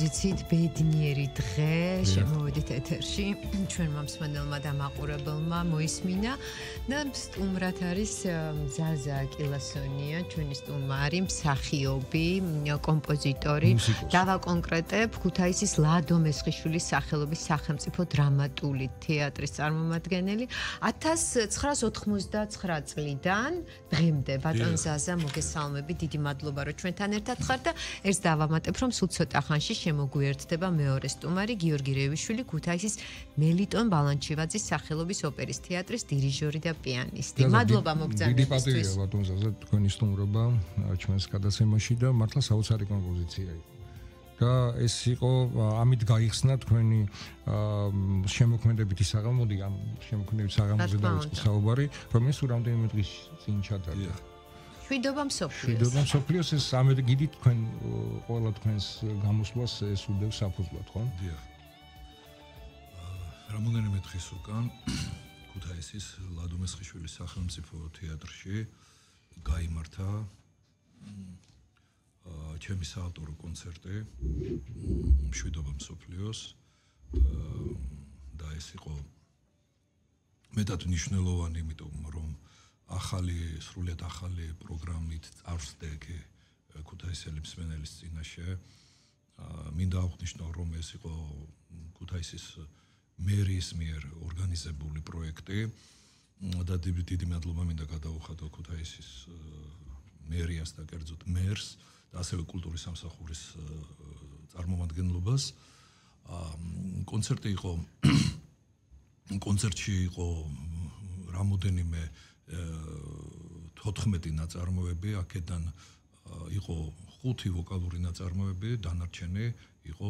კომპოზიციით ბედნიერი დღე შემოვედით ეთერში ჩვენმა მსმენელმა და მაყურებელმა მოისმინა და სტუმრად არის ზაზა კილასონია ჩვენი სტუმარი არის მსახიობი კომპოზიტორი დავაკონკრეტებ ქუთაისის ლადო მესხიშვილის სახელობის სახელმწიფო დრამატული თეატრის წარმომადგენელი 1999 წლიდან დღემდე ბატონ ზაზა მოგესალმები დიდი მადლობა რომ ჩვენთან ერთად ხართ და ერთს დავამატებ რომ სულ ცოტა ხანში შემოგვიერთდება მეორე სტუმარი გიორგი რევიშვილი ქუთაისის მელიტონ ბალანჩივაძის სახელობის ოპერის თეატრის დირიჟორი და პიანისტი. მადლობა მოგზაურობისთვის. დიდი პატივია ბატონ ზაზა თქვენი სტუმრობა ჩვენს გადაცემაში და მართლა საოცარი კომპოზიცია იყო. და ეს იყო ამით გაიხსნა თქვენი შემოქმედებითი საღამოდი ამ შემოქმედებითი საღამოზე დაიწყო საუბარი რომელიც რამდენიმე დღის წინ ჩატარდა. შვიდობა მსოფლიოს ეს ამერ გიდით თქვენ ყველა თქვენს გამოსვლას ეს უდევს საფუძვლად, ხო? დიახ. რამდენიმე დღის უკან ქუთაისის ლადო მესხიშვილის სახელმწიფო თეატრში გაიმართა ჩემი საავტორო კონცერტი შვიდობა მსოფლიოს და ეს იყო მეტად მნიშვნელოვანი, იმიტომ რომ სრულიად ახალი პროგრამით წარსდა ქუთაისელი მსმენელის წინაშე. მინდა აღვნიშნო, რომ ეს იყო ქუთაისის მერიის მიერ ორგანიზებული პროექტი და დიდი მადლობა მინდა გადაუხადო ქუთაისის მერიას და კერძოდ მერს და ასევე კულტურის სამსახურის წარმომადგენლობას. კონცერტში იყო რამოდენიმე 14 ნაწარმოები, აქედან იყო 5 ვოკალური ნაწარმოები, დანარჩენი იყო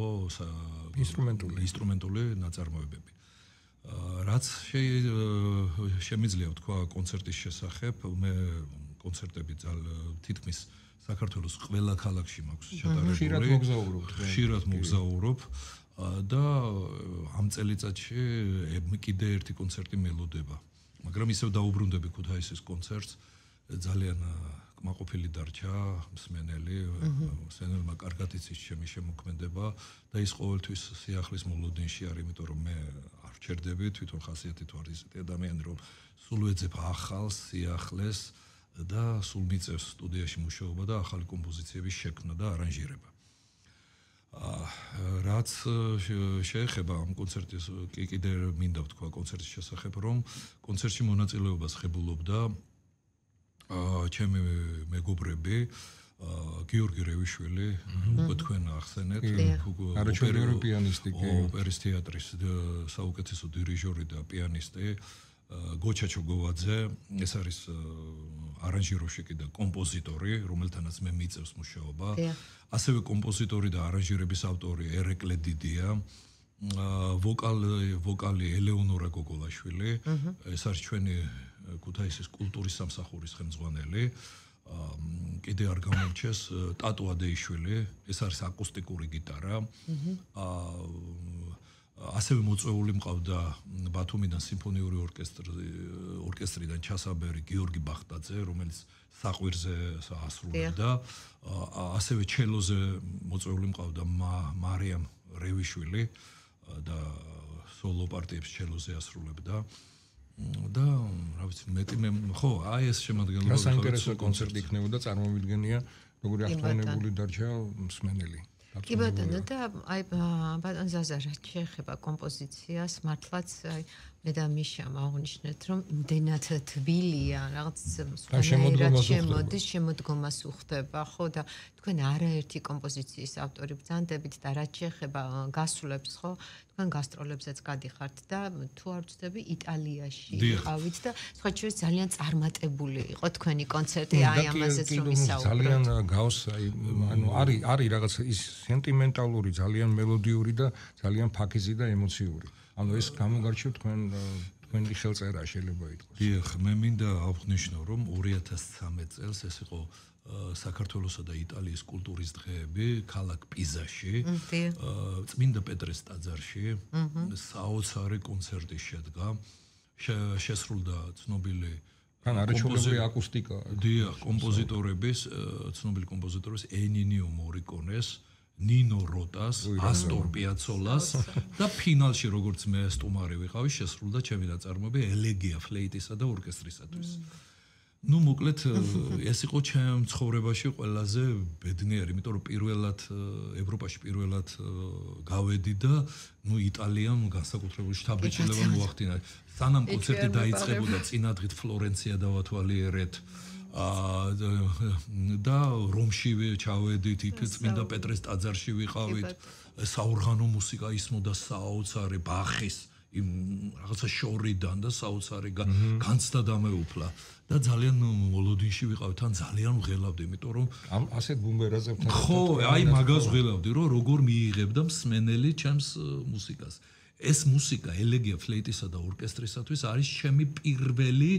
ინსტრუმენტული ნაწარმოებები. რაც შემიძლია ვთქვა კონცერტის შესახებ, მე კონცერტები თითქმის საქართველოს ყველა ქალაქში მაქვს ჩატარებული. ხშირად მოგზაურობ და ამ წელიწადში კიდე ერთი კონცერტი მელოდება. მაგრამ ისევ დაუბრუნდები ქუთაისის კონცერტს ძალიან კმაყოფილი დარჩა მსმენელმა კარგად იცის ჩემი შემოქმედება და ის ყოველთვის სიახლის მოლოდინში არის, იმიტომ რომ მე არ ვჩერდები, თვითონ ხასიათით ვარ ისეთი ადამიანი, რომ სულ ვეძებ ახალს, სიახლეს და სულ მიწევს სტუდიაში მუშაობა და ახალი კომპოზიციების შექმნა და არანჟირება. რაც შეეხება ამ კონცერტის კიდე მინდა ვთქვა კონცერტის შესახებ, რომ კონცერტში მონაწილეობას ღებულობდა ჩემი მეგობრები გიორგი რევიშვილი, უკვე თქვენ ახსენეთ, ოპერის თეატრის საუკეთესო დირიჟორი და პიანისტი გოჩა ჩოგოვაძე, ეს არის არანჟიროვщики და კომპოზიტორი, რომელთანაც მე მიწევს მუშაობა. ასევე კომპოზიტორი და არანჟირების ავტორი ერეკლე დიდია, ვოკალი ელეონორა გოგოლაშვილი, ეს არის ჩვენი ქუთაისის კულტურის სამსახურის ხელმძღვანელი. კიდე არ გამორჩეს ტატო ადეიშვილი, ეს არის აკუსტიკური გიტარა. ასევე მოწვეული მყავდა ბათუმიდან სიმფონიური ორკესტრიდან ჩასაბერი გიორგი ბახტაძე, რომელიც საყვირზე ასრულებდა. ასევე ჩელოზე მოწვეული მყავდა მარიამ რევიშვილი და სოლო პარტიებს ჩელოზე ასრულებდა. და რა ვიცი, ხო, აი ეს შემადგენლობა საინტერესო კონცერტი იქნებოდა, წარმოვიდგენია, როგორი აღფრთოვანებული დარჩა მსმენელი. კი ბატონო და აი ბატონ ზაზა რა შეეხება კომპოზიციას მართლაც აი მე და მიშამ აღნიშნეთ რომ იმდენად თბილია რაღაც შემოდგომას უხდება ხო და თქვენ არაერთი კომპოზიციის ავტორი ბრძანდებით და რაც შეეხება გასვლებს ხო თქვენ გასტროლებზეც გადიხართ და თუ არ ვცდები იტალიაში იყავით და სხვა შორის ძალიან წარმატებული იყო თქვენი კონცერტი აი ამაზეც რომ ისაუბროთ ძალიან გავს აი ანუ არის რაღაც ის სენტიმენტალური ძალიან მელოდიური და ძალიან ფაქიზი და ემოციური ანუ ეს გამოგარჩევ თქვენი ხელწერა შეიძლება ითქვას. დიახ, მე მინდა აღვნიშნო, რომ 2013 წელს ეს იყო საქართველოსა და იტალიის კულტურის დღეები ქალაქ პიზაში, წმინდა პეტრეს ტაძარში, საოცარი კონცერტი შედგა. შესრულდა ცნობილი არაჩვეულებრივი აკუსტიკა. დიახ, კომპოზიტორების, ცნობილი კომპოზიტორის ენინიო მორიკონეს ნინო როტას, ასტორ პიაცოლას და ფინალში როგორც მე სტუმარი ვიყავი, შესრულდა ჩემი ნაწარმოები ელეგია ფლეიტისა და ორკესტრისათვის. Ну, მოკლედ, ეს იყო ჩემ ცხოვრებაში ყველაზე ბედნიერი, იმიტომ რომ პირველად ევროპაში პირველად გავედი და ну იტალიამ განსაკუთრებული შთაბეჭდილება მოახდინა. სანამ კონცერტი დაიწყებოდა, წინა დღით ფლორენცია დავათვალიერეთ. და რომში ჩავედით, იქ წმინდა პეტრეს ტაძარში ვიყავით. საორღანო მუსიკა ისმოდა საოცარი ბახის იმ რაღაცა შორიდან და საოცარი განცდა დამეუფლა. და ძალიან მოლოდინში ვიყავით, თან ძალიან ვღელავდი, იმიტომ რომ ასეთ ბუმბერაზებთან ხო, აი მაგას ვღელავდი, რომ როგორ მიიღებდა მსმენელი ჩემს მუსიკას. ეს მუსიკა ელეგია ფლეიტისა და ორკესტრისათვის არის ჩემი პირველი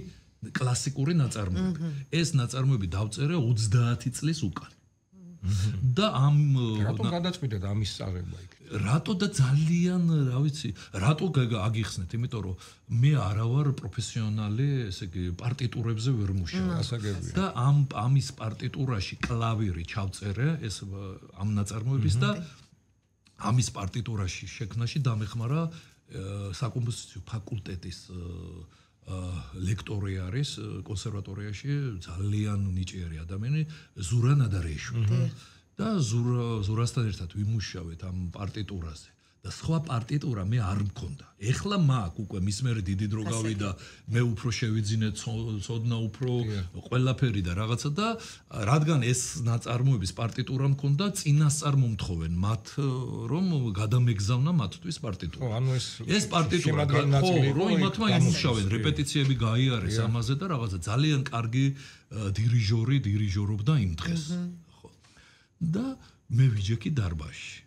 კლასიკური ნაწარმოები. ეს ნაწარმოები დავწერე 30 წლის უკან. და ამ რატომ გადაწყვიტეთ ამის წაღება იქ? რატო და ძალიან, რა ვიცი, რატო აგიხსნეთ, იმიტომ რომ მე არა ვარ პროფესიონალი, ესე იგი, პარტიტურებზე ვერ მუშაობ. ასაგებია. და ამის პარტიტურაში კლავირი ჩავწერე, ეს ამ ნაწარმოების და ამის პარტიტურაში შექმნაში დამეხმარა საკომპოზიციო ფაკულტეტის ლექტორი არის კონსერვატორიაში ძალიან ნიჭიერი ადამიანი ზურა ნადარეიშვილი და ზურასთან ერთად ვიმუშავეთ ამ პარტიტურაზე და სხვა პარტიტურა მე არ მქონდა. ეხლა მაქვს უკვე მის მერე დიდი დრო გავიდა, მე უფრო შევიძინე ცოდნა უფრო ყველაფერი და რაღაცა და რადგან ეს ნაწარმოების პარტიტურა მქონდა, წინასწარ მომთხოვენ მათ რომ გადამეგზავნა მათთვის პარტიტურა. ხო, ანუ ეს პარტიტურა ხო, რომ იმათმა იმუშავენ, რეპეტიციები გაიარეს ამაზე და რაღაცა ძალიან კარგი დირიჟორი დირიჟორობდა იმ დღეს. ხო. და მე ვიჯექი დარბაზში.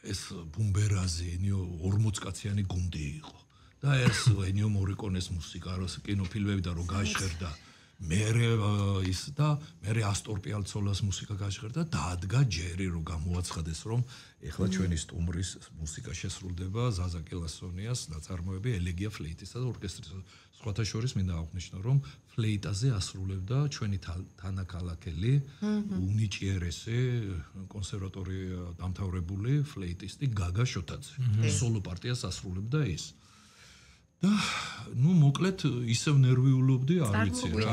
ეს ბუმბერაზი, ენიო 40 კაციანი გუნდი იყო. და ეს ენიო მორიკონეს მუსიკა, როს კინოფილმები და რო გაჟღერდა. მერე ის და მერე ასტორ პიაცოლას მუსიკა გაჟღერდა და დადგა ჯერი რო გამოაცხადეს რომ ეხლა ჩვენი სტუმრის მუსიკა შესრულდება ზაზა კელასონიას ნაწარმოები ელეგია ფლეიტისა და ორკესტრისა. სხვათა შორის მინდა აღვნიშნო რომ ფლეიტაზე ასრულებდა ჩვენი თანაქალაქელი უნიჭიერესი კონსერვატორია დამთავრებული ფლეიტისტი გაგა შოთაძე. სოლო პარტიას ასრულებდა ის. და ну მოკლედ ისევ ნერვიულობდი, არ ვიცი რა.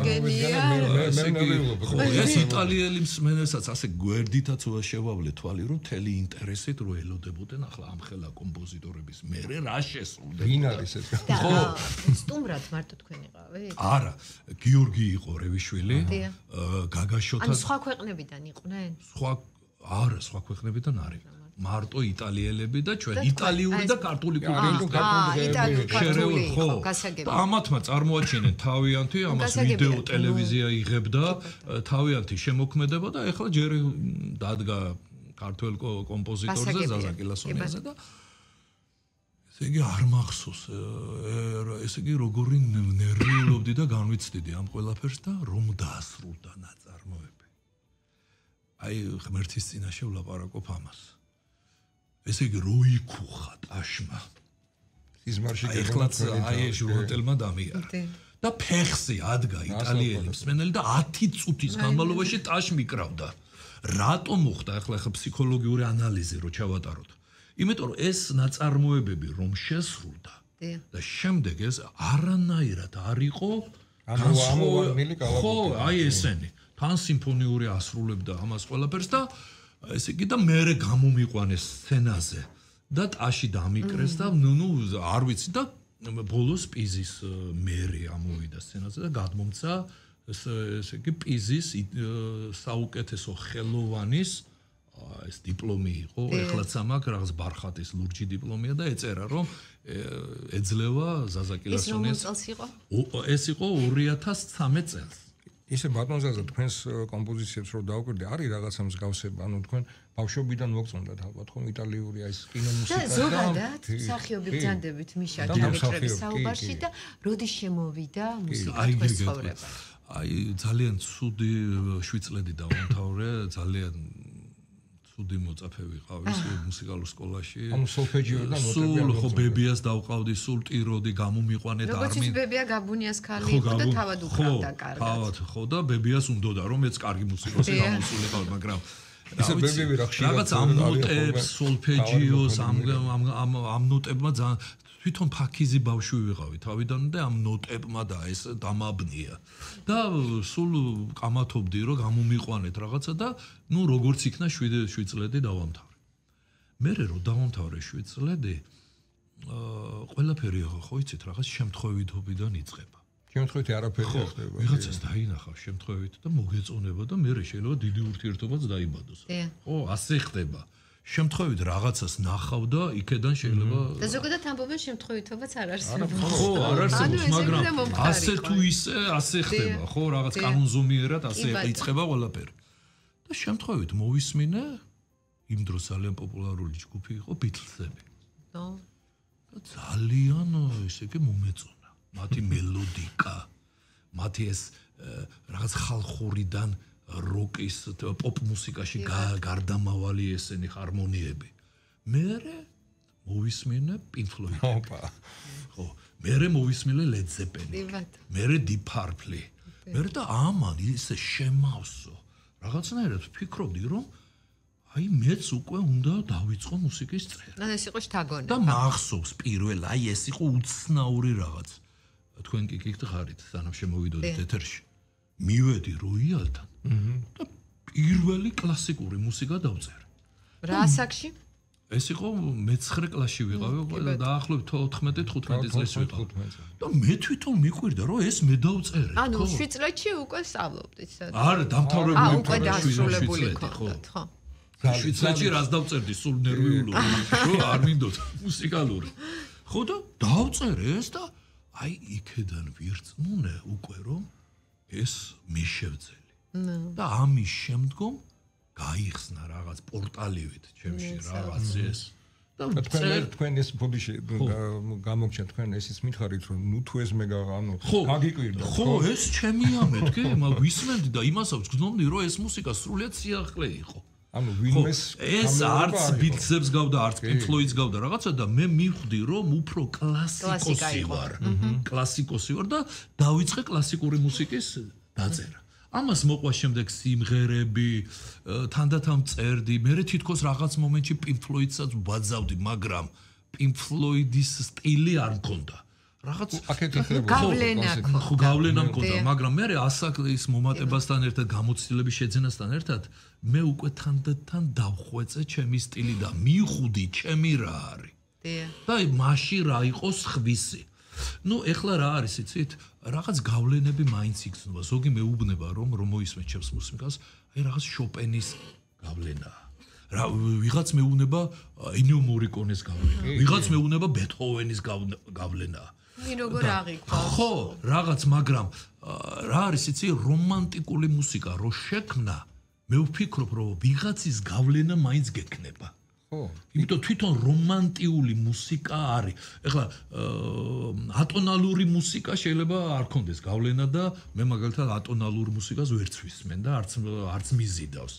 ეს იტალიელი მსმენელსაც ასე გვერდითაც შევავლე თვალი, რომ თელი ინტერესით რო ელოდებოდნენ ახლა ამ ხელა კომპოზიტორების მერე რა შესრულდა. ვინ არის ეს? ხო, სტუმრად მარტო თქვენ იყავით? არა, გიორგი იყო რევიშვილი, გაგა შოთაძე. ანუ სხვა ქვეყნებიდან იყვნენ? სხვა ქვეყნებიდან არის. მარტო იტალიელები და ჩვენ იტალიური და ქართული კულტურა. იტალიური ხო, გასაგებია. ამათმა წარმოაჩენენ თავიანთი, ამას ვიდეო ტელევიზია იღებდა, თავიანთი შემოქმედება და ეხლა ჯერ დადგა ქართულ კომპოზიტორზე ზაზა კილასონიაზე და ესე იგი არ მახსოვს, ესე იგი როგორი ნერვიულობდი და განვიცდიდი ამ ყველაფერს და რომ დაასრულდა ნაწარმოები. აი ღმერთის წინაშე ვლაპარაკობ ამას. ესე იგი როიქუხა ტაშმა სიზმარში ეხლაც აი ჟურნალმა დამიარა და ფეხზე ადგა იტალიელი მსმენელი და 10 წუთის განმავლობაში ტაშ მიკრავდა. რატომ მოხდა ახლა ფსიქოლოგიური ანალიზი რო ჩავატაროთ? იმიტომ რომ ეს ნაწარმოებები რომ შესრულდა და შემდეგ ეს არანაირად არ იყო ამოვარდნილი კალათი. ხო, აი ესენი თან სიმფონიური ასრულებდა ამას ყველაფერს და ესე იგი და მერე გამომიყვანეს სცენაზე და ტაში დამიკრეს და ნუ არ ვიცი და ბოლოს პიზის მერი ამოვიდა სცენაზე და გადმომცა ესე იგი პიზის საუკეთესო ხელოვანის ეს დიპლომი იყო, ეხლაც ამაქვს რაღაც ბარხატის ლურჯი დიპლომია და ეწერა რომ ეძლევა ზაზა კილასონიას. ეს რომ წელს იყო? ეს იყო 2013 წელს. ისე ბატონ ზაზა თქვენს კომპოზიციებს რო დავკვირდი, არის რაღაცა მსგავსება, ანუ თქვენ ბავშვობიდან მოგწონდათ ალბათ ხომ იტალიური აი ეს კინომუსიკა და ზოგადად მსახიობი ბრძანდებით მიშა დირექტორების საუბარში და როდის შემოვიდა მუსიკა თქვენს ცხოვრებაში? აი ძალიან ცუდი შვიდწლედი დავამთავრე, ძალიან ცუდი მოწაფე ვიყავი მუსიკალურ სკოლაში. ანუ სოლფეჯიოდან ნოტები არ ხო ბებიას დავყავდი, სულ ტიროდი, გამომიყვანეთ არ მინდა. როგორც ბებია გაბუნიას ხალი იყო და თავად უკრავდა კარგად. ხო და ბებიას უნდოდა რომ მეც კარგი მუსიკოსი გამოსულიყავ, მაგრამ ისე ბებები რა ხშირად რაღაც ამ ნოტებს, სოლფეჯიოს, ამ ნოტებმა თვითონ ფაქიზი ბავშვი ვიყავი თავიდან და ამ ნოტებმა და ეს დამაბნია. და სულ ყამათობდი რომ გამომიყვანეთ რაღაცა და ნუ როგორც იქნა 7 წლები დავამთავრე. მე რო დავამთავრე 7 წლები ყველაფერი ხო იცით რაღაც შემთხვევითობიდან იწყება. შემთხვევით არაფერი არ ხდება. ვიღაცას დაინახავ შემთხვევით და მოგეწონება და მე შეიძლება დიდი ურთიერთობაც დაიბადოს. ხო, ასე ხდება. შემთხვევით რაღაცას ნახავ და იქედან შეიძლება და ზოგადად ამბობენ შემთხვევითობაც არ არსებობს. ხო, არ არსებობს, მაგრამ ასე თუ ისე ასე ხდება, ხო, რაღაც კანონზომიერად ასე იწყება ყველაფერი. და შემთხვევით მოვისმინე იმ დროს ძალიან პოპულარული ჯგუფი იყო ბიტლსები. და ძალიან ესე იგი მომეწონა. მათი მელოდიკა, მათი ეს რაღაც ხალხურიდან როკის პოპ მუსიკაში გარდამავალი ესენი ჰარმონიები. მერე მოვისმინე Pink Floyd. ხო, მერე მოვისმინე Led Zeppelin. მერე Deep Purple. მერე და ამან ისე შემავსო. რაღაცნაირად ვფიქრობდი რომ აი მეც უკვე უნდა დავიწყო მუსიკის წერა. და ეს იყო შთაგონება. და მახსოვს პირველ აი ეს იყო უცნაური რაღაც. თქვენ კი გიხარით სანამ შემოვიდოდით ეთერში. მივედი როიალთან და პირველი კლასიკური მუსიკა დავწერე. რა ასაკში? ეს იყო მე-9 კლასში ვიყავი, დაახლოებით 14-15 წელს ვიყავ. და მე თვითონ მიყვირდა რომ ეს მე დავწერე. ანუ 7 წლებში უკვე სწავლობდით სადაც. არა, დამთავრებული უკვე დასრულებული ქონდათ, ხო. 7 წლებში რას დავწერდი სულ ნერვიულობ, რო არ მინდოდა მუსიკალური. ხო და დავწერე ეს და აი იქედან ვირწმუნე უკვე რომ ეს მიშევძელი. და ამის შემდგომ გაიხსნა რაღაც პორტალივით ჩემში რაღაც ეს. და თქვენ ეს ბოდიში გამოგჩა თქვენ ესის მითხარით რომ ნუ თუ ეს მე ანუ გაგიკვირდა. ხო, ეს ჩემია მეთქე, მაგრამ ვისმენდი და იმასაც გძნობდი რომ ეს მუსიკა სრულიად სიახლე იყო. ანუ ვინმეს ეს არც ბიტლსებს გავდა, არც Pink Floyd-ს გავდა რაღაცა და მე მივხვდი რომ უფრო კლასიკოსი ვარ. კლასიკოსი ვარ და დავიწყე კლასიკური მუსიკის დაწერა. ამას მოყვა შემდეგ სიმღერები, თანდათან წერდი, მე თითქოს რაღაც მომენტში Pink Floyd-საც ვაძავდი, მაგრამ Pink Floyd-ის სტილი არ მქონდა. რაღაც გავლენა მქონდა, მაგრამ მე ასაკლის მომატებასთან ერთად, გამოცდილების შეძენასთან ერთად მე უკვე თანდათან დავხვეწე ჩემი სტილი და მივხვდი ჩემი რა არის. და მაშინ რა იყოს ხვისი. ნუ ეხლა რა არის იცით? რაღაც გავლენები მაინც იგრძნობა. ზოგი მეუბნება რომ მოისმენთ ჩემს მუსიკას, აი რაღაც შოპენის გავლენაა. რა ვიღაც მეუბნება ენიო მორიკონეს გავლენა. ვიღაც მეუბნება ბეთჰოვენის გავლენაა. როგორ აღიქვა? ხო, რაღაც, მაგრამ რა არის იცი რომანტიკული მუსიკა რო შექმნა, მე ვფიქრობ რომ ვიღაცის გავლენა მაინც გექნება. ხო, იმიტომ თვითონ რომანტიული მუსიკა არის. ეხლა ატონალური მუსიკა შეიძლება არ კონდეს გავლენა და მე მაგალითად ატონალურ მუსიკას ვერც ვისმენ და არც მიზიდავს.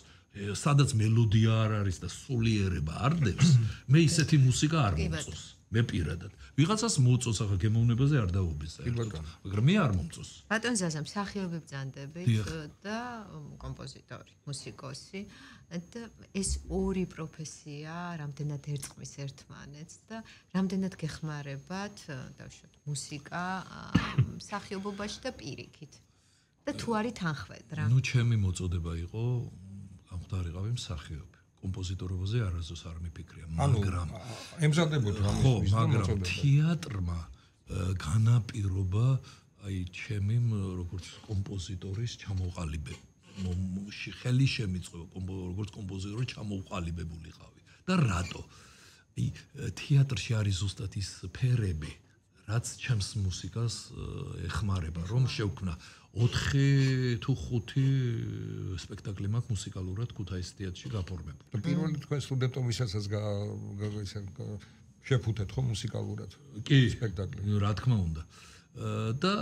სადაც მელოდია არ არის და სულიერება არ დევს, მე ისეთი მუსიკა არ მომწონს. მე პირადად. ვიღაცას მოწონს ახლა გემოვნებაზე არ დაუბის საერთოდ. მაგრამ მე არ მომწონს. ბატონ ზაზა, მსახიობი ბრძანდებით და კომპოზიტორი, მუსიკოსი და ეს ორი პროფესია რამდენად ერწყმის ერთმანეთს და რამდენად გეხმარებათ დავშოთ მუსიკა მსახიობობაში და პირიქით. და თუ არის თანხმედრა. ნუ ჩემი მოწოდება იყო გამხდარიყავი მსახიობი. კომპოზიტორობაზე არასდროს არ მიფიქრია, მაგრამ ემზადებოდ რამის მაგრამ თეატრმა განაპირობა აი ჩემი როგორც კომპოზიტორის ჩამოყალიბება. ხელი შემიწყო როგორც კომპოზიტორი ჩამოყალიბებულიყავი. და რატო? აი თეატრში არის ზუსტად ის სფერები, რაც ჩემს მუსიკას ეხმარება, რომ შევქმნა 4 თუ 5 სპექტაკლი მაქვს მუსიკალურად ქუთაისის თეატრში გაფორმებული. და პირველი თქვენ სტუდენტობისაცაც შეფუთეთ ხო მუსიკალურად სპექტაკლი? რა თქმა უნდა. და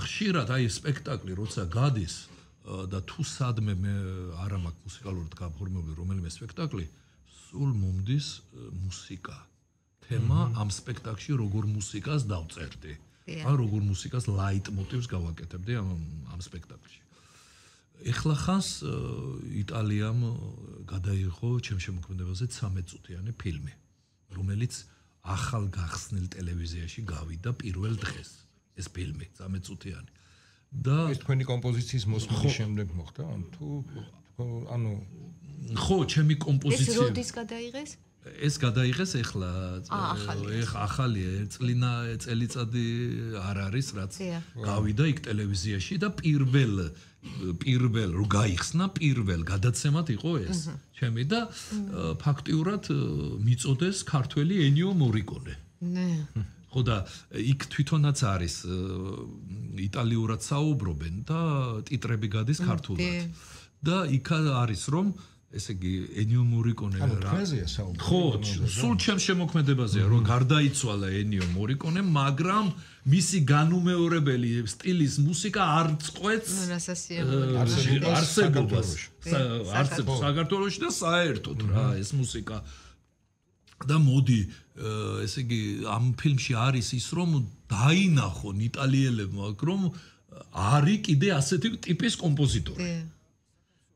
ხშირად აი სპექტაკლი როცა გადის და თუ სადმე მე არა მაქვს მუსიკალურად გაფორმებული რომელიმე სპექტაკლი, სულ მომდის მუსიკა. თემა ამ სპექტაკლში როგორ მუსიკას დავწერდი. ან როგორ მუსიკას ლაიტმოტივს გავაკეთებდი ამ სპექტაკლში. ეხლა ხანს იტალიამ გადაიღო ჩემ შემოქმედებაზე 13 წუთიანი ფილმი, რომელიც ახალ გახსნილ ტელევიზიაში გავიდა პირველ დღეს. ეს ფილმი 13 წუთიანი. და ეს თქვენი კომპოზიციის მოსმის შემდეგ მოხდა? თუ ანუ ხო, ჩემი კომპოზიცია. ეს როდის გადაიღეს? ეს გადაიღეს ეხლა ახალია წელიწადი არ არის რაც გავიდა იქ ტელევიზიაში და პირველ რო გაიხსნა პირველ გადაცემად იყო ეს ჩემი და ფაქტიურად მიწოდეს ქართველი ენიო მორიკონე. ხო და იქ თვითონაც არის იტალიურად საუბრობენ და ტიტრები გადის ქართულად. და იქ არის რომ ესე იგი ენიო მორიკონე ხო, სულ ჩემს შემოქმედებაზეა რომ გარდაიცვალა ენიო მორიკონე, მაგრამ მისი განუმეორებელი სტილის მუსიკა არ წყვეტს არსებობას საქართველოში და საერთოდ რა ეს მუსიკა. და მოდი ესე იგი ამ ფილმში არის ის რომ დაინახონ იტალიელებმა რომ არის კიდე ასეთი ტიპის კომპოზიტორი.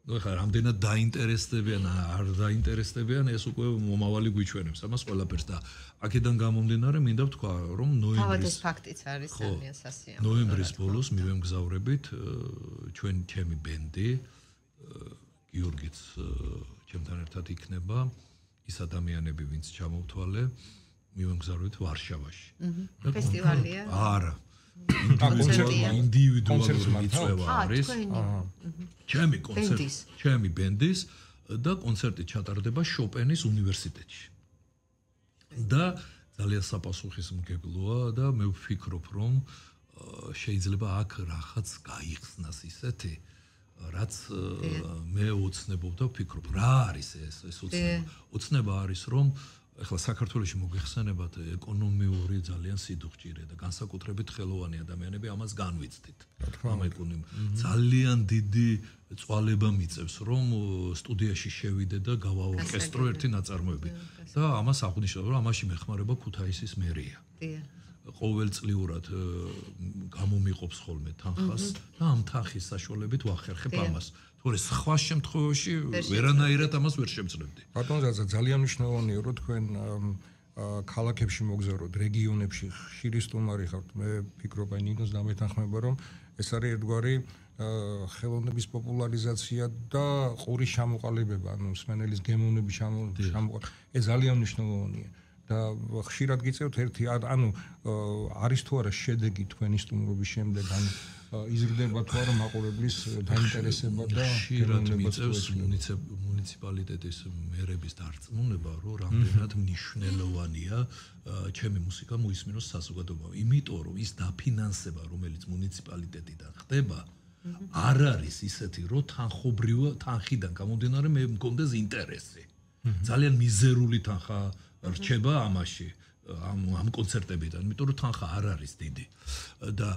ნუ ხა რამდენად დაინტერესდებიან არ დაინტერესდებიან ეს უკვე მომავალი გვიჩვენებს ამას ყველაფერს და აქედან გამომდინარე მინდა ვთქვა რომ ნოემბრის ფაქტიც არის ძალიან სასიამოვნო. ნოემბრის ბოლოს მივემგზავრებით ჩემი ბენდი გიორგიც ჩემთან ერთად იქნება ის ადამიანები ვინც ჩამოვთვალე მივემგზავრებით ვარშავაში. ფესტივალია? არა. ინდივიდუალური მიწვევა არის. ჩემი ბენდის და კონცერტი ჩატარდება შოპენის უნივერსიტეტში. და ძალიან საპასუხისმგებლოა და მე ვფიქრობ რომ შეიძლება აქ რაღაც გაიხსნას ისეთი რაც მე ოცნებობ და ვფიქრობ რა არის ეს ოცნება არის რომ ეხლა საქართველოში მოგვიხსენებათ ეკონომიური ძალიან სიდუხჭირე და განსაკუთრებით ხელოვანი ადამიანები ამას განვიცდით. ძალიან დიდი წვალება მიწევს რომ სტუდიაში შევიდე და გავაორკესტრო ერთი ნაწარმოები და ამას აღნიშნავ რომ ამაში მეხმარება ქუთაისის მერია. ყოველწლიურად გამომიყოფს ხოლმე თანხას და ამ თანხის საშუალებით ვახერხებ ამას. თორე სხვა შემთხვევაში ვერანაირად ამას ვერ შემძლებდი. ბატონო ძალიან მნიშვნელოვანია რომ თქვენ ქალაქებში მოგზაურობთ, რეგიონებში ხშირი სტუმარი ხართ. მე ვფიქრობ აი ნინოს დამეთანხმება რომ ეს არის ერთგვარი ხელოვნების პოპულარიზაცია და ყურის ჩამოყალიბება, ანუ მსმენელის გემოვნების ჩამოყალიბება. ეს ძალიან მნიშვნელოვანია. და ხშირად გიწევთ ერთი ანუ არის თუ არა შედეგი თქვენი სტუმრობის შემდეგ ან იზრდება თუ არა მაყურებლის დაინტერესება და ხშირად მიწევს მუნიციპალიტეტის მერების დარწმუნება რომ რამდენად მნიშვნელოვანია ჩემი მუსიკა მოისმინოს საზოგადოებამ იმიტომ რომ ის დაფინანსება რომელიც მუნიციპალიტეტიდან ხდება არ არის ისეთი რომ თანხიდან გამომდინარე მე მქონდეს ინტერესი ძალიან მიზერული თანხა რჩება ამაში ამ კონცერტებიდან, იმიტომ რომ თანხა არ არის დიდი და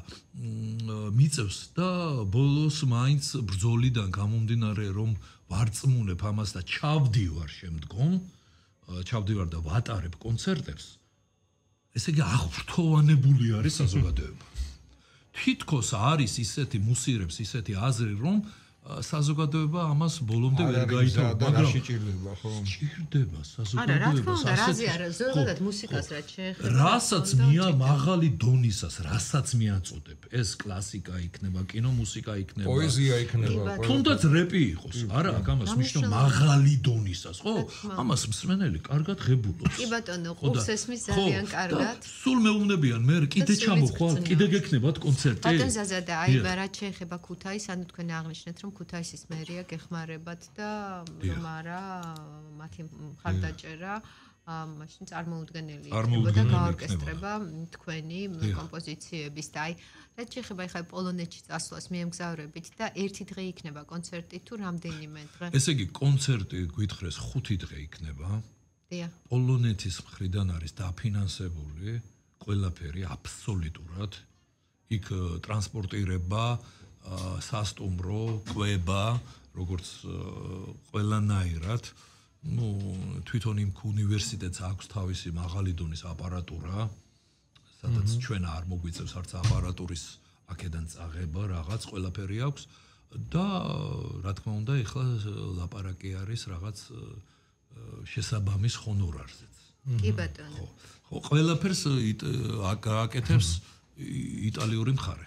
მიწევს და ბოლოს მაინც ბრძოლიდან გამომდინარე რომ ვარწმუნებ ამას და ჩავდივარ შემდგომ, ჩავდივარ და ვატარებ კონცერტებს. ესე იგი აღფრთოვანებული არის საზოგადოება. თითქოს არის ისეთი მუსირებს, ისეთი აზრი რომ საზოგადოება ამას ბოლომდე ვერ გაითავა, მაგრამ შეჭირდება, ხო? ჭირდება საზოგადოებას. არა, რა თქმა უნდა, რაზე არა, ზოგადად მუსიკას რაც შეეხება. რასაც მაღალი დონისას, რასაც მიაწოდებ, ეს კლასიკა იქნება, კინომუსიკა იქნება, პოეზია იქნება, თუნდაც რეპი იყოს. არა, ამას ნიშნავს მაღალი დონისას, ხო? ამას მსმენელი კარგად ღებულობს. კი ბატონო, ყურს ესმის ძალიან კარგად. სულ მეუბნებიან, მე კიდე ჩამოხვალ, კიდე გექნებათ კონცერტი. ბატონ ზაზადა, აი, რაც შეეხება ქუთაისს, ანუ თქვენ აღნიშნეთ რომ ქუთაისის მერია გეხმარებათ და რომ არა მათი მხარდაჭერა მაშინ წარმოუდგენელი იქნება და გაორკესტრება თქვენი კომპოზიციების და აი რაც შეეხება ხა პოლონეთში წასვლას მიემგზავრებით და ერთი დღე იქნება კონცერტი თუ რამდენიმე დღე ესე იგი კონცერტი გითხრეს 5 დღე იქნება დიახ პოლონეთის მხრიდან არის დაფინანსებული ყველაფერი აბსოლუტურად იქ ტრანსპორტირება სასტუმრო, კვება, როგორც ყველანაირად, ну, თვითონ იმ უნივერსიტეტს აქვს თავისი მაღალი დონის აპარატურა, სადაც ჩვენ არ მოგვიწევს არც აპარატურის აქედან წაღება, რაღაც ყველაფერი აქვს. და რა თქმა უნდა ეხლა ლაპარაკი არის რაღაც შესაბამის ჰონორარზეც. კი ბატონო. ხო, ყველაფერს აკეთებს იტალიური მხარე.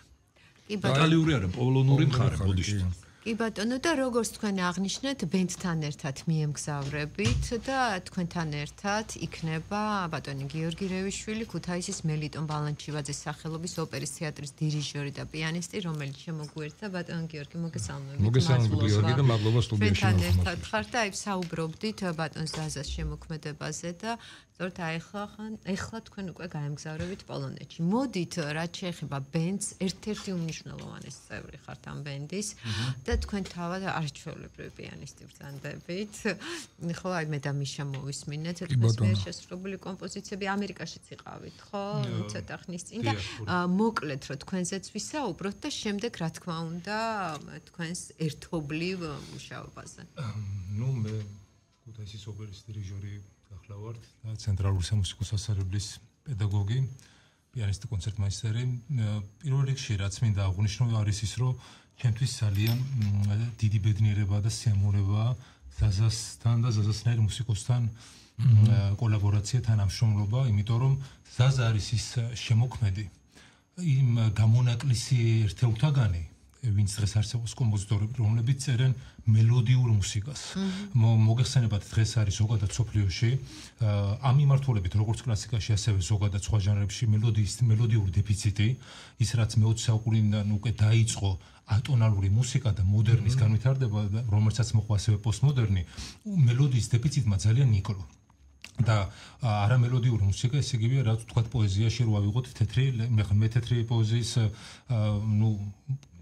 კი ბატონო. იტალიური არა, პოლონური მხარე, ბოდიში. კი ბატონო და როგორც თქვენ აღნიშნეთ, ბენდთან ერთად მიემგზავრებით და თქვენთან ერთად იქნება ბატონი გიორგი რევიშვილი, ქუთაისის მელიტონ ბალანჩივაძის სახელობის ოპერის თეატრის დირიჟორი და პიანისტი, რომელიც შემოგვიერთდა. ბატონ გიორგი, მოგესალმებით. მოგესალმებით გიორგი და მადლობა სტუდიაში. თქვენთან ერთად ხართ და აი საუბრობდით ბატონ ზაზას შემოქმედებაზე და ზოგადად ახლა თქვენ უკვე გაემგზავრებით პოლონეთში. მოდით, რაც შეეხება ბენდს, ერთ-ერთი უმნიშვნელოვანესი წევრი ხართ ამ ბენდის და თქვენ თავად არჩევლებრივი პიანისტი ბრძანდებით. ხო, აი მე და მიშა მოვისმინეთ, თქვენს მიერ შესრულებული კომპოზიციები ამერიკაშიც იყავით, ხო? ცოტა ხნის წინ და მოკლედ რომ თქვენზეც ვისაუბროთ და შემდეგ რა თქმა უნდა თქვენს ერთობლივ მუშაობაზე. ნუ მე ქუთაისის ოპერის დირიჟორი გახლავართ და ცენტრალური სამუსიკო სასწავლებლის პედაგოგი, პიანისტი, კონცერტმაისტერი. პირველ რიგში რაც მინდა აღვნიშნო არის ის, რომ ჩემთვის ძალიან დიდი ბედნიერება და სიამოვნებაა ზაზასთან და ზაზასნაირ მუსიკოსთან კოლაბორაცია, თანამშრომლობა, იმიტომ რომ ზაზა არის ის შემოქმედი, იმ გამონაკლისი ერთეულთაგანი, ვინც დღეს არსებობს კომპოზიტორები, რომლებიც წერენ მელოდიურ მუსიკას. მოგეხსენებათ, დღეს არის ზოგადად სოფლიოში ამ მიმართულებით, როგორც კლასიკაში, ასევე ზოგადად სხვა ჟანრებში მელოდიური დეფიციტი, ის რაც მე-20 საუკუნიდან უკვე დაიწყო ატონალური მუსიკა და მოდერნის განვითარდება, რომელსაც მოყვა ასევე პოსტმოდერნი, მელოდიის დეფიციტმა ძალიან მიკლო. და არა მელოდიური მუსიკა, ესე იგივე, რაც თქვა პოეზიაში რო ავიღოთ თეთრი, მე თეთრი პოეზიის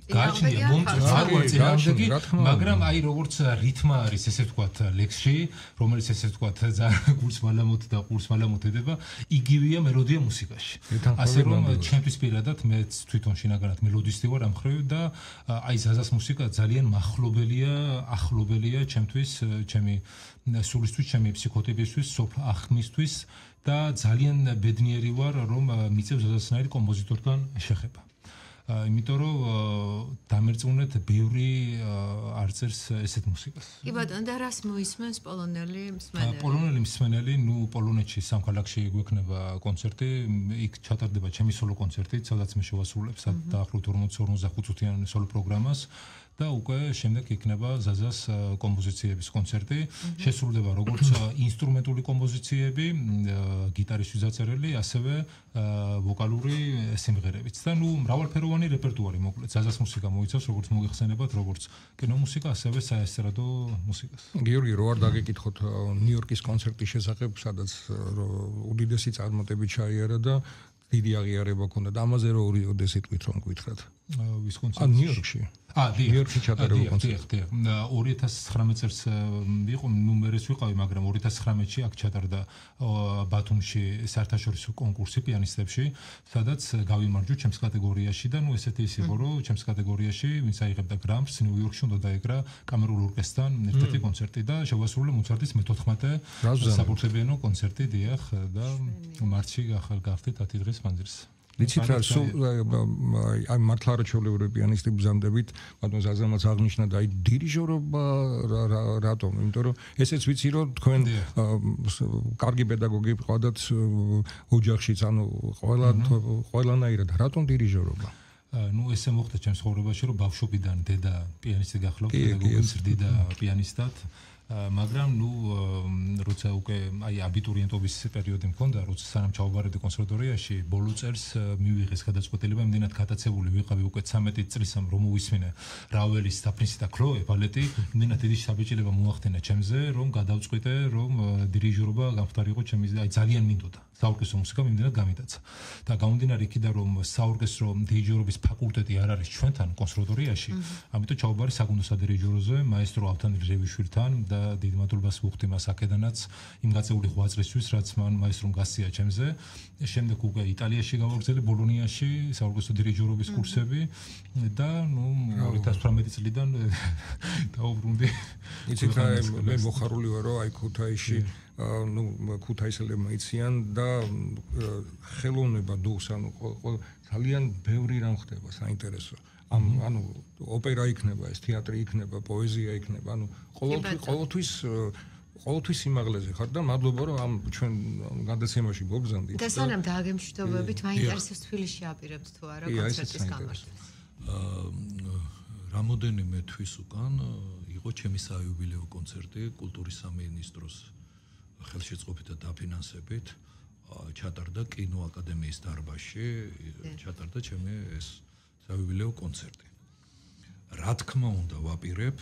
გააჩნია მომწონს, მაგრამ აი როგორც რითმა არის ესე ვთქვათ ლექსში, რომელიც ესე ვთქვათ გულს მალამოთ და ყურს მალამოთ ედება, იგივეა მელოდია მუსიკაში. ასე რომ ჩემთვის პირადად მეც თვითონ შინაგანად მელოდისტი ვარ ამ მხრივ და აი ზაზას მუსიკა ძალიან ახლობელია ჩემთვის, ჩემი სულისთვის, ჩემი ფსიქოტიპისთვის, სოფლ ახმისთვის და ძალიან ბედნიერი ვარ, რომ მიწევს ზაზასნაირ კომპოზიტორთან შეხება. იმიტომ რომ დამერწმუნეთ ბევრი არწერს ესეთ მუსიკას. კი ბატონო, და რას მოისმენს პოლონელი მსმენელი? პოლონელი მსმენელი, პოლონეთში სამ ქალაქში გვექნება კონცერტი, იქ ჩატარდება ჩემი სოლო კონცერტი, სადაც მე შევასრულებ დაახლოებით 40-45 წუთიან სოლო პროგრამას. და უკვე შემდეგ იქნება ზაზას კომპოზიციების კონცერტი, შესრულდება როგორც ინსტრუმენტული კომპოზიციები, გიტარისტის დაწერილი, ასევე ვოკალური სიმღერებიც. და მრავალფეროვანი რეპერტუარი მოკლედ. ზაზას მუსიკა მოიცავს როგორც მოგეხსენებათ, როგორც კინომუსიკა, ასევე საესტრადო მუსიკას. გიორგი, რო არ დაგეკითხოთ ნიუ-იორკის კონცერტის შესახებ, სადაც უდიდესი წარმატებით ჩაიარა და დიდი აღიარება ჰქონდა და ამაზე რო ორი სიტყვით რომ გითხრათ. ვის კონცერტი? ნიუ-იორკში. ნიუ-იორკში ჩატარებულ კონცერტი. 2019 წელს იყო, მერეც ვიყავი, მაგრამ 2019-ში აქ ჩატარდა ბათუმში საერთაშორისო კონკურსი პიანისტებში, სადაც გავიმარჯვე ჩემს კატეგორიაში და ესეთი ის იყო, რომ ჩემს კატეგორიაში ვინც აიღებდა გრამს, ნიუ-იორკში უნდა დაეკრა კამერულ ორკესტრთან ერთ-ერთი კონცერტი და შევასრულე მოცარტის მე-14 საფორტეპიანო კონცერტი, დიახ, და მარტში გავხდით 10 დღის მანძილზე. იცით რა, აი მართლა არაჩვეულებრივი პიანისტი ბრძანდებით, ბატონ ზაზამაც აღნიშნა და აი დირიჟორობა რატომ? იმიტომ რომ ესეც ვიცი რომ თქვენ კარგი პედაგოგი ყავდათ ოჯახშიც, ანუ ყველანაირად, რატომ დირიჟორობა? ესე მოხდა ჩემს ცხოვრებაში, რომ ბავშვობიდან დედა პიანისტი გახლავთ, პედაგოგი ზრდიდა პიანისტად. მაგრამ როცა უკვე აი აბიტურიენტობის პერიოდი მქონდა, როცა სანამ ჩავაბარებდი კონსერვატორიაში, ბოლო წელს მივიღეს გადაწყვეტილება, იმდენად გატაცებული ვიყავი უკვე 13 წლის რომ მოვისმინე რაველის, დაფნისი და ქლოე ბალეტი, იმდენად დიდი საბეჭდილება მოახდინა ჩემზე, რომ გადავწყვიტე, რომ დირიჟორობა გამختارიყო ჩემი, აი ძალიან მინდოდა. საორკესტრო მუსიკა იმდენად გამიტაცა. და გამომდინარე იქიდან, რომ საორკესტრო დირიჟორობის ფაკულტეტი არ არის ჩვენთან კონსერვატორიაში, ამიტომ ჩავაბარე საგუნდო სადირიჟოროზე, მაესტრო ავთანდილ რევიშვილთან და დიდ მადლობას ვუხდი მას აქედანაც იმ გაწეული 8 წლისთვის, რაც მან მაესტრომ გასწია ჩემზე. შემდეგ უკვე იტალიაში გავაგრძელე, ბოლონიაში საორკესტრო დირიჟორობის კურსები და 2018 წლიდან დაუბრუნდი. იცით რა, მე მოხარული ვარ, რომ აი ქუთაისში ქუთაისელებმა იციან და ხელოვნება დუხს, ძალიან ბევრი რამ ხდება საინტერესო. ოპერა იქნება, ეს თეატრი იქნება, პოეზია იქნება, ყოველთვის იმაღლეზე ხარ და მადლობა რომ ამ ჩვენ გადაცემაში გობზანდით. და სანამ დააგემშვიდობებით, მაინტერესებს თბილისში აპირებთ თუ არა კონცერტის გამართება. რამოდენიმე თვის უკან იყო ჩემი საიუბილეო კონცერტი კულტურის სამინისტროს ხელშეწყობით და დაფინანსებით ჩატარდა კინოაკადემიის დარბაზში, ჩატარდა ჩემი ეს საიუბილეო კონცერტი. რა თქმა უნდა, ვაპირებ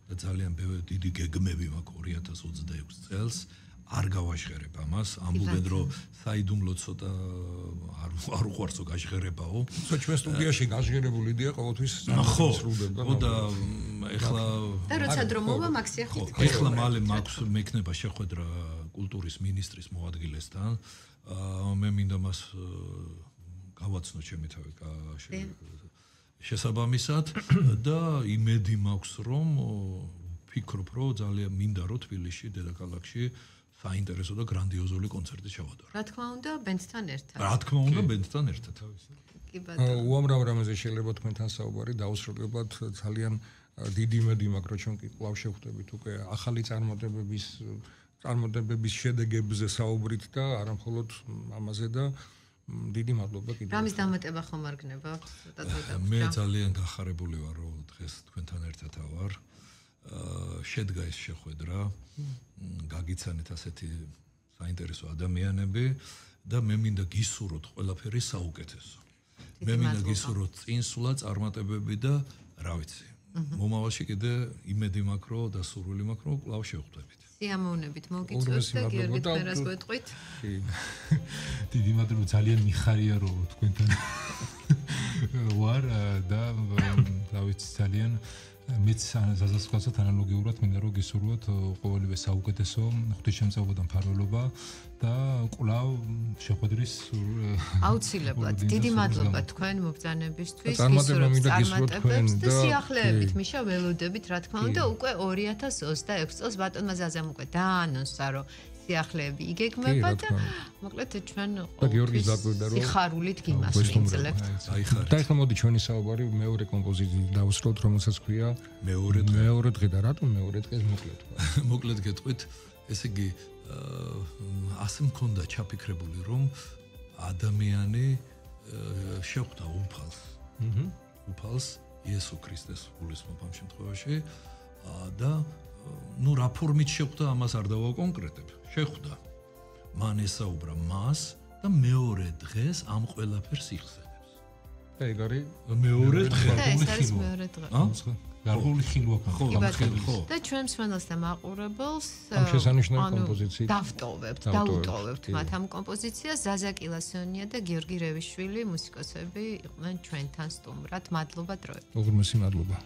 და ძალიან დიდი გეგმები მაქვს 2026 წელს. არ გავაჟღერებ ამას, ამბობენ რომ საიდუმლო ცოტა არ უყვარცო გაჟღერებაო. ჩვენ სტუდიაში გაჟღერებული იდეა ყოველთვის სრულდება. ხო და ეხლა და როცა დრო მოვა მაქსია ხით. ეხლა მალე მაქვს მექნება შეხვედრა კულტურის მინისტრის მოადგილესთან. მე მინდა მას გავაცნო ჩემი თავი შესაბამისად და იმედი მაქვს რომ ვფიქრობ რომ ძალიან მინდა რომ თბილისში დედაქალაქში საინტერესო და გრანდიოზული კონცერტი ჩავატარო. რა თქმა უნდა, ბენდთან ერთად. რა თქმა უნდა, ბენდთან ერთად. კი ბატონო. უამრავ რამაზე შეიძლება თქვენთან საუბარი დაუსრულებლად ძალიან დიდი იმედი მაქვს რომ ჩვენ კი კვლავ შევხვდებით უკვე ახალი წარმატებების შედეგებზე საუბრით და არა მხოლოდ ამაზე და დიდი მადლობა კიდევ. რამის დამატება ხომ არ გნება? მე ძალიან გახარებული ვარ რომ დღეს თქვენთან ერთად ვარ. შედგა ეს შეხვედრა, გაგიცანეთ ასეთი საინტერესო ადამიანები და მე მინდა გისურვოთ ყველაფერი საუკეთესო. მე მინდა გისურვოთ წინსვლა წარმატებები და რა ვიცი. მომავალში კიდე იმედი მაქვს რომ და სურვილი მაქვს რომ კვლავ შევხვდებით. სიამოვნებით მოგიწევთ და გიორგი თმერას გვეტყვით. დიდი მადლობა, ძალიან მიხარია რომ თქვენთან ვარ და რა ვიცი ძალიან მეც ზაზასკაცად ანალოგიურად მინდა რომ გისურვოთ ყოველივე საუკეთესო, ღვთისმშობლობა და მფარველობა და კვლავ შეხვედრის აუცილებლად. დიდი მადლობა თქვენ მობრძანებისთვის, გისურვებთ წარმატებებს და სიახლეებით მიშა ველოდებით, რა თქმა უნდა, უკვე 2026 წელს ბატონმა ზაზამ უკვე დაანონსა რომ სიახლეები იგეგმება და მოკლედ ჩვენ გიორგის დაკვირდა რომ სიხარულით გიმასვინძლებთ. და ახლა მოდი ჩვენი საუბარი მეორე კომპოზიციით დავუსრულოთ, რომელსაც ქვია მეორე დღე და რატომ მეორე დღეს მოკლედ მოკლედ გეტყვით, ესე იგი ასე მქონდა ჩაფიქრებული რომ ადამიანი შეხვდა უფალს იესო ქრისტეს გულისხმობ ამ შემთხვევაში და რა ფორმით შეხვდა ამას არ დავაკონკრეტებ. შეხვდა. მან ესაუბრა მას და მეორე დღეს ამ ყველაფერს იხსენებს. და ეგ არის მეორე დღე. ეს არის მეორე დღე. გარყული ხილვა ხო. და ჩვენ მსმენელს და მაყურებელს ამ შესანიშნავი კომპოზიციით დავტოვებთ მათ ამ კომპოზიციას. ზაზა კილასიონია და გიორგი რევიშვილი მუსიკოსები იყვნენ ჩვენთან სტუმრად. მადლობა დროებით. უღრმესი მადლობა.